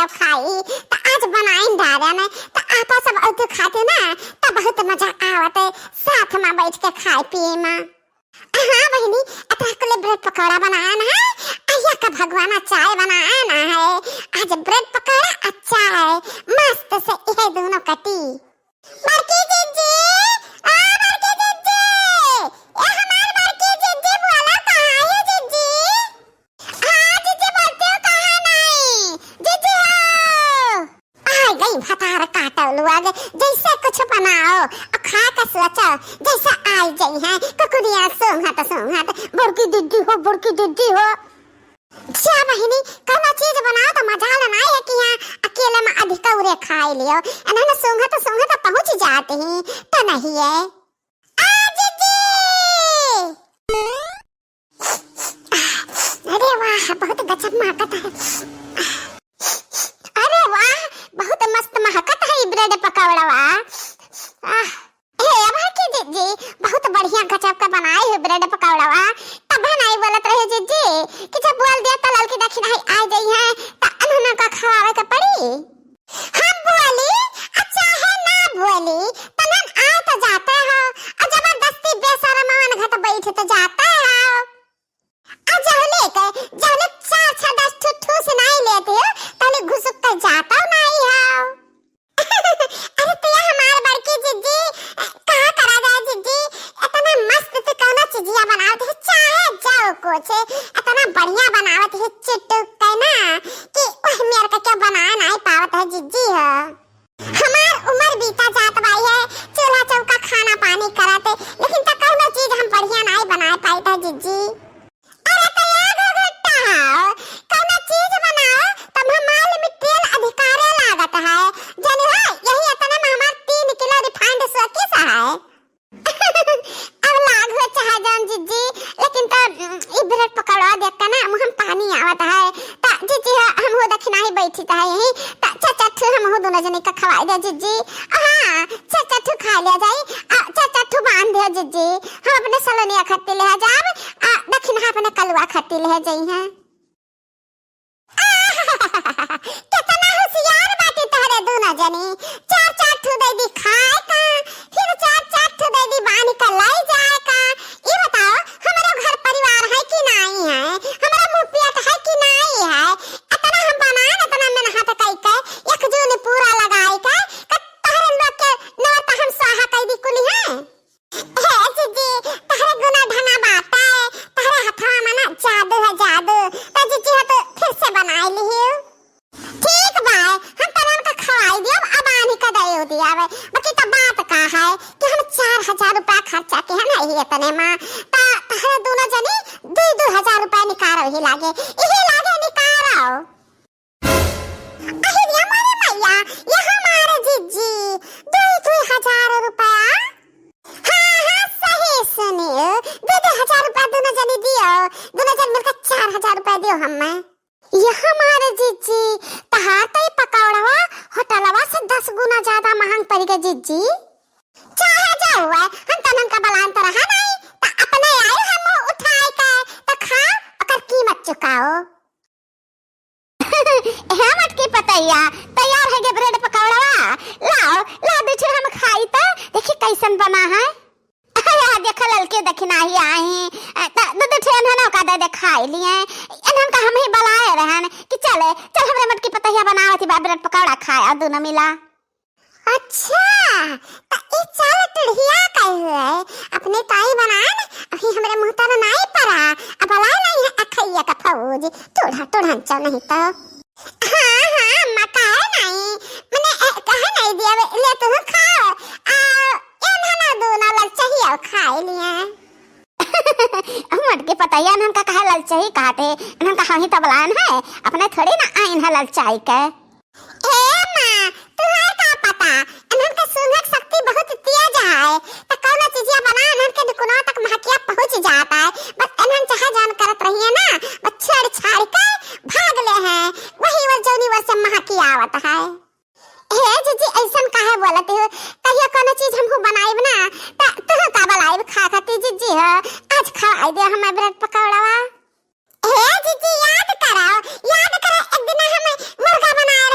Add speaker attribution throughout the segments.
Speaker 1: अब खाई तो आज बनाई डारे ने तो आपा सब औते खाते ना तो बहुत मजा आवते साथ में बैठ के खाए पिए में। हाँ बहनी अतः के लिए ब्रेड पकौड़ा बनाया ना है, अय्या का भगवाना चाय बनाया ना है, आज ब्रेड पकौड़ा अच्छा है मस्त से ये दोनों कटी। बड़की जीजी आ बड़की जीजी ये हमार बड़की जीजी बोला कहाँ है जीजी? हाँ जीजी बोलते हो कहाँ नहीं जीजी हो आ गई भतार काटा लुआ जैसे कुछ बनाओ खा के सोचो जैसे आई जाई है कुकुरिया सोंघत बड़की दीदी हो क्या बहनी कौन चीज बनाओ तो मजा लेना है कि यहाँ अकेले में अधिक उरे खाए लियो इन्होंने सोंघत पहुंच जाते ही तो नहीं है। आज जी अरे वाह बहुत गजब महकत है, अरे वाह बहुत मस्त महकत है ब्रेड पकौड़ा वाह। जी बहुत बढ़िया गजब का बनाए हो ब्रेड पकौड़ा तब नहीं बोलत रहे जी कि जब बोल दिया तो लड़की दक्षिण आ गई है तो उन्होंने का खवावे का पड़ी। हम बोली अच्छा है ना बोली तनन आ तो जाते हो और जबरदस्ती बेशरमान घट बैठ तो जाते हो और जहले के जहले 4 10 ठुठू से नहीं लेते हो तने घुसुक के जाता नहीं हो। अरे तो हमारे बड़की जीजी कहाँ करा गया जीजी इतना मस्त से कौन चीजिया बनावत है चाहे जाओ कुछ इतना बढ़िया बनावत है चिट्टू के ना कि ओह मेरे का क्या बनाया नहीं पावत है जीजी हो। हमार उम्र बीता जात बाई है चूल्हा चौका खाना पानी कराते लेकिन तो कौन चीज हम बढ़िया नहीं बना पाई था जीजी। अरे तो याद हो गट्टा कौन चीज बनाओ तब हमारे में तेल अधिकारे लागत है जनी है यही इतने में हमार 3 किलो रिफाइंड सोकी सा है। अब लाग हो चाहे जान जीजी लेकिन तो ई ब्रेड पकौड़ा देख के ना मुंह में पानी आवत है ता जीजी हम हो दक्षिणा ही बैठी ता यही ता चचठू हम हो दोनों जने का खवाई दे जीजी। हां चचठू खा ले जाई चचठू बांध दे जीजी हम अपने सलोनिया खट्टी ले जाब दक्षिणा अपने कलवा खट्टी ले जाई हैं। कितना होशियार बाटी तहरे दोनों जनी 4 ठू दे दी खाए का फिर 4 ठू दे दी बानी का लाई जाए का। ये बताओ हमारा घर परिवार है कि नहीं है हमारा मुखिया है कि नहीं है इतना हम बनाए इतना मेहनत कई के एक जून पूरा लगाई के तहरे लोग के नौता हम स्वाहा कई दी कुली है। हे जीजी तहरे गुना ढंगा बात है तहरे हथवा में ना जादू है जादू तो जीजी हो तो फिर से बनाई ली ठीक बा हम तनन का खवाई दियो अब आनी का दयो दिया वे बाकी तो बात का है कि हम 4000 रुपया खर्चा के है ना ये इतने में ता तहरे दोनों जनी 2-2000 रुपया निकारो ही लागे निकारो। अरे ये मारे मैया ये हमारे जीजी 2-2000 रुपया हाँ सही सुनियो 2-2000 रुपया दोनों जनी दियो दोनों जन मिलकर 4000 रुपया दियो हमें। ये हमारे जीजी तहाते पकौड़वा होटलवा से 10 गुना ज्यादा महंग पड़ गए जीजी। चाहे जाओ हम तनन का बलान तो रहा नहीं तो अपने आए हम उठाए के तो खाओ और कीमत चुकाओ। हम अटकी पतैया तैयार है गे ब्रेड पकौड़वा लाओ दूसरे हम खाई तो देखी कैसन बना है। देखो ललके दक्षिणा ही आई दूध ठेन है ना का दे खाई लिए इन्हन का हम ही बुलाए रहन कि चल हमरे मटकी पतैया बनावती बा ब्रेड पकौड़ा खाए दोनों मिला। अच्छा तो ई चल टढ़िया कहे है अपने ताई बनाए न अभी हमरे मुंह तर नहीं पड़ा अब बुलाए नहीं है अखैया का फौज टोढ़ा चल नहीं तो हां मका है नहीं मैंने कहे नहीं दिया ले तू खाओ इन्हन दोनों ललचा ही और खाए लिए मटकी पतैया इन्हन का कहे ललचा ही कहते इन्हन का हम ही तो बुलान है अपने थोड़ी ना आइन है ललचाई के। ए मां तुम्हारे का पता इन्हन का सुंघक शक्ति बहुत तेज है तो कौन चीजिया बना इन्हन के दुकानों तक महकिया पहुंच जाता है बस इन्हन चाहे जान करत रही है ना बस छेड़ के भाग ले हैं वही वो जोनी वो से महकी आवत है। हे जीजी ऐसन काहे बोलते हो कहियो कोनो चीज हमहु बनाइब ना त तू का बनाइब खा खाती जीजी हो आज खवाई दे हम ब्रेड पकौड़ावा। हे जीजी याद करो एक दिन हम मुर्गा बनाए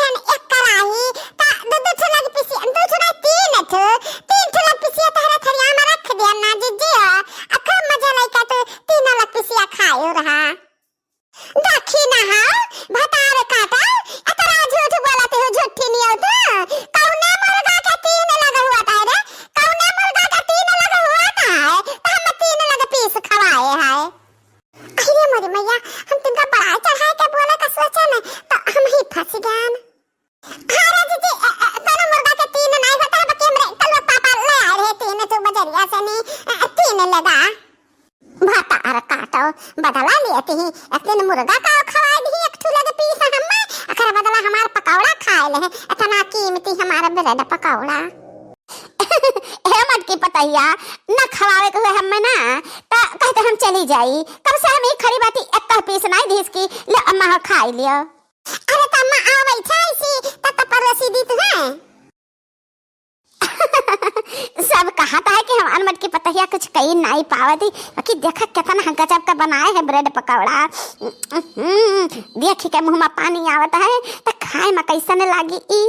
Speaker 1: भैया से ने तीन लगा भाता अर काटो बदला लेती ही तीन मुर्गा का खवा दी एक ठू लगे पीस हम्मा अकर बदला हमार पकौड़ा खाए ले इतना कीमती हमारा ब्रेड पकौड़ा हे मटकी पतैया ना खवावे के हुए हमें ना ता कहते हम चली जाई कब से हम ही खड़ी बाती एक पीस नहीं धीस की ले अम्मा खाई लियो अरे तम्मा आवे छाईसी तत परसी दी तू है सब कहा था कि हम मटकी पतैया कुछ कही नहीं पावती कि देखा कितना गजब का बनाए है ब्रेड पकौड़ा देखी के मुंह में पानी आवता है तो खाए में कैसन लागी ई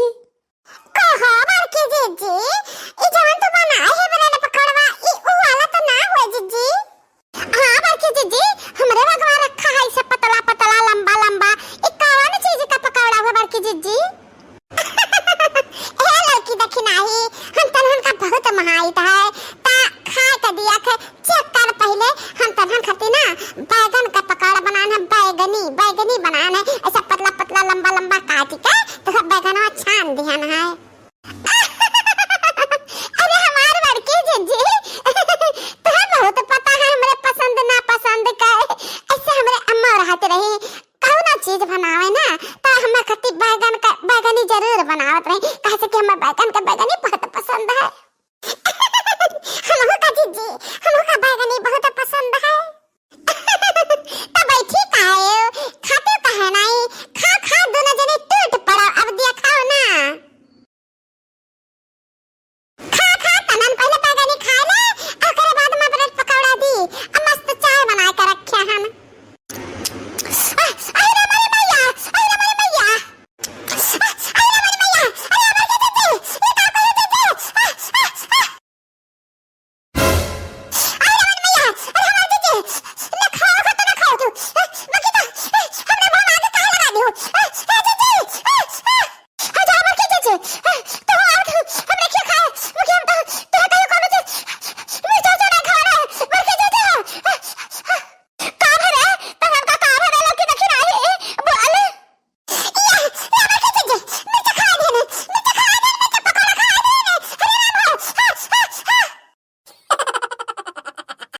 Speaker 1: कहो बार के जी ई जवन तो बनाए है ब्रेड पकौड़ा